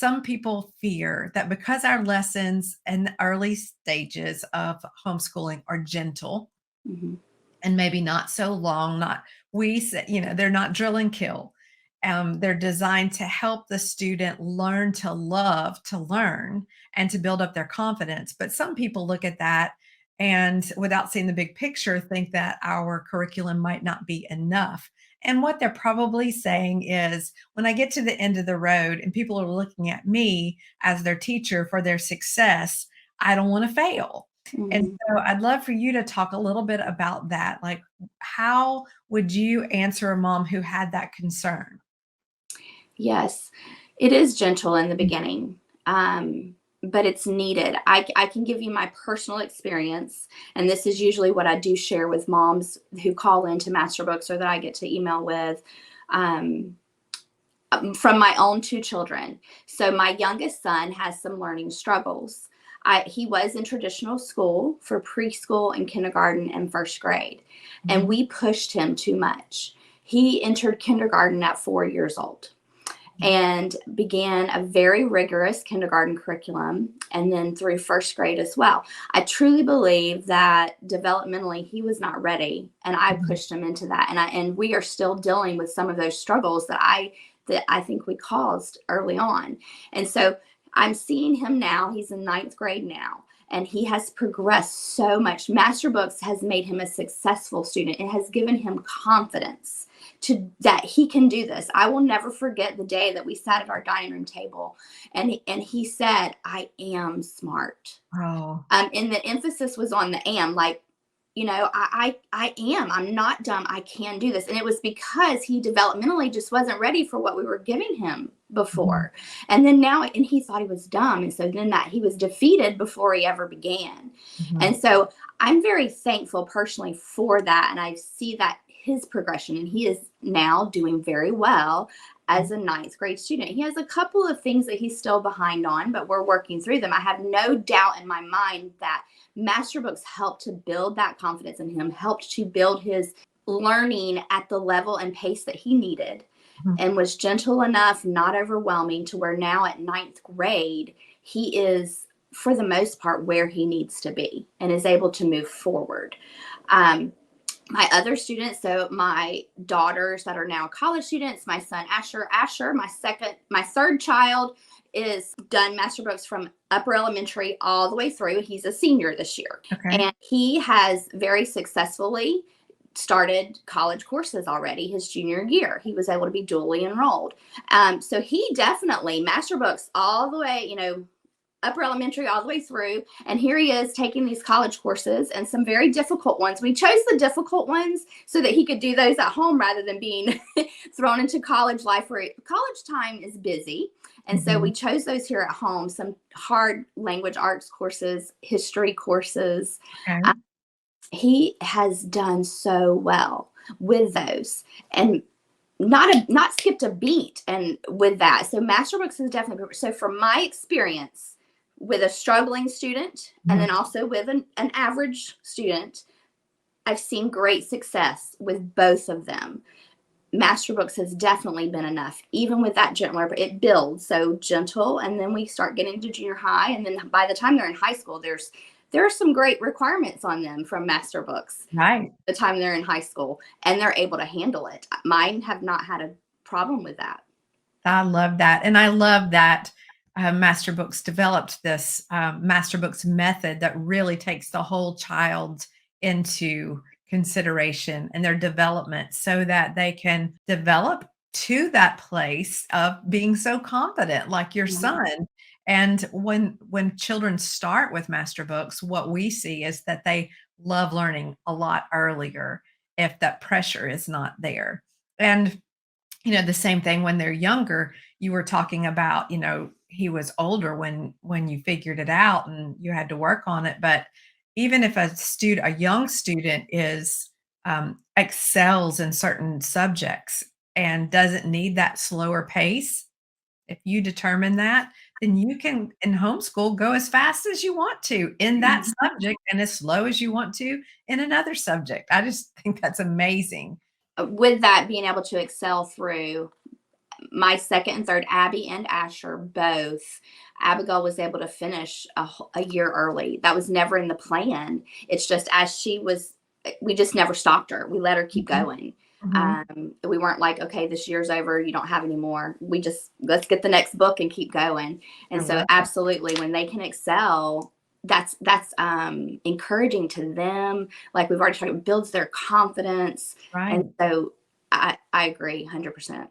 some people fear that because our lessons in the early stages of homeschooling are gentle Hmm. and maybe not so long, not we say, they're not drill and kill. They're designed to help the student learn to love to learn and to build up their confidence. But some people look at that and without seeing the big picture, think that our curriculum might not be enough. And what they're probably saying is when I get to the end of the road and people are looking at me as their teacher for their success, I don't want to fail. And Hmm. so I'd love for you to talk a little bit about that. Like, how would you answer a mom who had that concern? Yes, it is gentle in the beginning, but it's needed. I can give you my personal experience, and this is usually what I do share with moms who call into Master Books or that I get to email with. Um, from my own two children. So my youngest son has some learning struggles. He was in traditional school for preschool and kindergarten and first grade, and Mhm. we pushed him too much. He entered kindergarten at 4 years old and began a very rigorous kindergarten curriculum and then through first grade as well. I truly believe that developmentally he was not ready, and I Mhm. pushed him into that, and we are still dealing with some of those struggles that I think we caused early on. And so I'm seeing him now. He's in ninth grade now, and he has progressed so much. Master Books has made him a successful student. It has given him confidence to that he can do this. I will never forget the day that we sat at our dining room table, and he said, "I am smart." Oh, And the emphasis was on the am, like, I am. I'm not dumb. I can do this. And it was because he developmentally just wasn't ready for what we were giving him mhm, before. And then now, and he thought he was dumb. And so then that he was defeated before he ever began. mhm, And so I'm very thankful personally for that. And I see that his progression, and he is now doing very well as a ninth grade student. He has a couple of things that he's still behind on, but we're working through them. I have no doubt in my mind that Master Books helped to build that confidence in him, helped to build his learning at the level and pace that he needed, mhm. and was gentle enough, not overwhelming, to where now at ninth grade, he is, for the most part, where he needs to be and is able to move forward. Um, my other students, so my daughters that are now college students, my son Asher, my third child is done Master Books from upper elementary all the way through. He's a senior this year, Okay. and he has very successfully started college courses already his junior year. He was able to be dually enrolled. So he definitely Master Books all the way, upper elementary all the way through. And here he is taking these college courses and some very difficult ones. We chose the difficult ones so that he could do those at home rather than being thrown into college life where college time is busy. And so we Mhm. chose those here at home, some hard language arts courses, history courses. Okay. He has done so well with those. And not skipped a beat and with that. So Master Books is definitely so from my experience with a struggling student and then Mhm. also with an average student, I've seen great success with both of them. Master Books has definitely been enough, even with that gentler, but it builds so gentle, and then we start getting to junior high, and then by the time they're in high school, there are some great requirements on them from Master Books Right. the time they're in high school, and they're able to handle it. Mine have not had a problem with that. I love that. And I love that Master Books developed this Master Books method that really takes the whole child into consideration and their development so that they can develop to that place of being so confident like your Mhm. son. And when children start with Master Books, what we see is that they love learning a lot earlier if that pressure is not there. And the same thing when they're younger. You were talking about, he was older when you figured it out and you had to work on it. But even if a young student is excels in certain subjects and doesn't need that slower pace, if you determine that, then you can in homeschool go as fast as you want to in that Mhm. subject and as slow as you want to in another subject. I just think that's amazing. With that being able to excel through my second and third, Abby and Asher, both, Abigail was able to finish a year early. That was never in the plan. It's just as she was, we just never stopped her. We let her keep Mhm. going. Mhm. We weren't like, okay, this year's over, you don't have any more. We just, let's get the next book and keep going. I And so love that. absolutely, when they can excel, that's encouraging to them. Like we've already talked, it builds their confidence. And Right. so I agree 100%.